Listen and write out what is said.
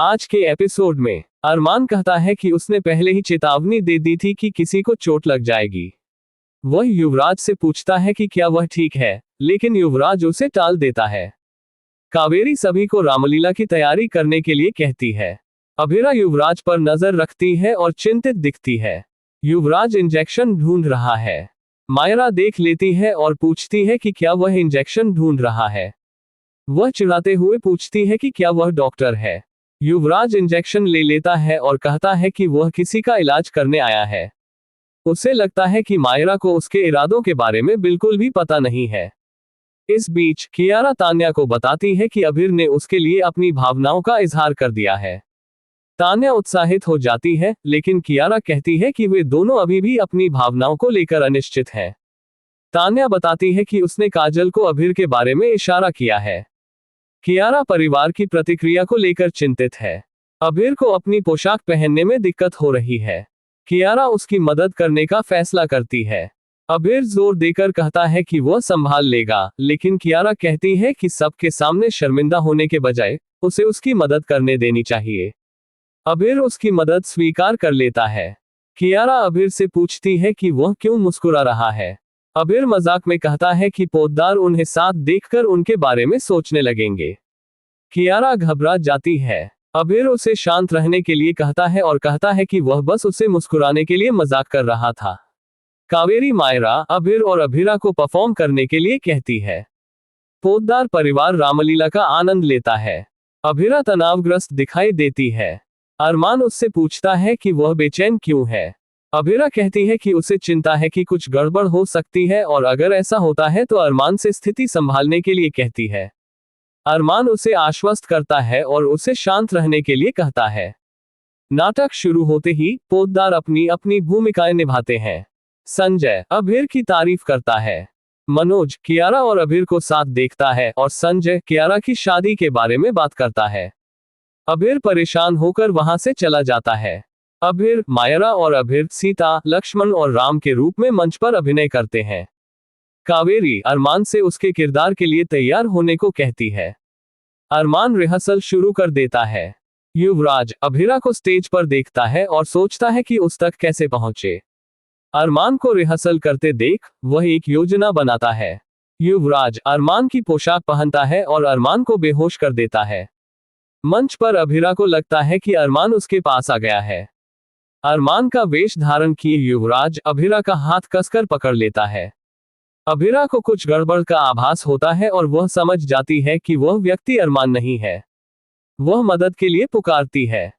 आज के एपिसोड में अरमान कहता है कि उसने पहले ही चेतावनी दे दी थी कि किसी को चोट लग जाएगी। वह युवराज से पूछता है कि क्या वह ठीक है, लेकिन युवराज उसे टाल देता है। कावेरी सभी को रामलीला की तैयारी करने के लिए कहती है। अभिरा युवराज पर नजर रखती है और चिंतित दिखती है। युवराज इंजेक्शन ढूंढ रहा है। मायरा देख लेती है और पूछती है कि क्या वह इंजेक्शन ढूंढ रहा है। वह चिढ़ाते हुए पूछती है कि क्या वह डॉक्टर है। युवराज इंजेक्शन ले लेता है और कहता है कि वह किसी का इलाज करने आया है। उसे लगता है कि मायरा को उसके इरादों के बारे में बिल्कुल भी पता नहीं है। इस बीच कियारा तान्या को बताती है कि अभिर ने उसके लिए अपनी भावनाओं का इजहार कर दिया है। तान्या उत्साहित हो जाती है, लेकिन कियारा कहती है कि वे दोनों अभी भी अपनी भावनाओं को लेकर अनिश्चित हैं। तान्या बताती है कि उसने काजल को अभिर के बारे में इशारा किया है। कियारा परिवार की प्रतिक्रिया को लेकर चिंतित है। अभिर को अपनी पोशाक पहनने में दिक्कत हो रही है। कियारा उसकी मदद करने का फैसला करती है। अभिर जोर देकर कहता है कि वह संभाल लेगा, लेकिन कियारा कहती है कि सबके सामने शर्मिंदा होने के बजाय उसे उसकी मदद करने देनी चाहिए। अभिर उसकी मदद स्वीकार कर लेता है। कियारा अभिर से पूछती है कि वह क्यों मुस्कुरा रहा है। अभिर मजाक में कहता है कि पोद्दार उन्हें साथ देखकर उनके बारे में सोचने लगेंगे। कियारा घबरा जाती है। अभिर उसे शांत रहने के लिए कहता है और कहता है कि वह बस उसे मुस्कुराने के लिए मजाक कर रहा था। कावेरी मायरा, अभिर और अभिरा को परफॉर्म करने के लिए कहती है। पोद्दार परिवार रामलीला का आनंद लेता है। अभिरा तनावग्रस्त दिखाई देती है। अरमान उससे पूछता है कि वह बेचैन क्यों है। अभिरा कहती है कि उसे चिंता है कि कुछ गड़बड़ हो सकती है और अगर ऐसा होता है तो अरमान से स्थिति संभालने के लिए कहती है। अरमान उसे आश्वस्त करता है और उसे शांत रहने के लिए कहता है। नाटक शुरू होते ही पोद्दार अपनी अपनी भूमिकाएं निभाते हैं। संजय अभिर की तारीफ करता है। मनोज कियारा और अभिर को साथ देखता है और संजय कियारा की शादी के बारे में बात करता है। अभिर परेशान होकर वहां से चला जाता है। अभिर, मायरा और अभिर सीता, लक्ष्मण और राम के रूप में मंच पर अभिनय करते हैं। कावेरी अरमान से उसके किरदार के लिए तैयार होने को कहती है। अरमान रिहर्सल शुरू कर देता है। युवराज अभिरा को स्टेज पर देखता है और सोचता है कि उस तक कैसे पहुंचे। अरमान को रिहर्सल करते देख वह एक योजना बनाता है। युवराज अरमान की पोशाक पहनता है और अरमान को बेहोश कर देता है। मंच पर अभिरा को लगता है कि अरमान उसके पास आ गया है। अरमान का वेश धारण किए युवराज अभिरा का हाथ कसकर पकड़ लेता है। अभिरा को कुछ गड़बड़ का आभास होता है और वह समझ जाती है कि वह व्यक्ति अरमान नहीं है। वह मदद के लिए पुकारती है।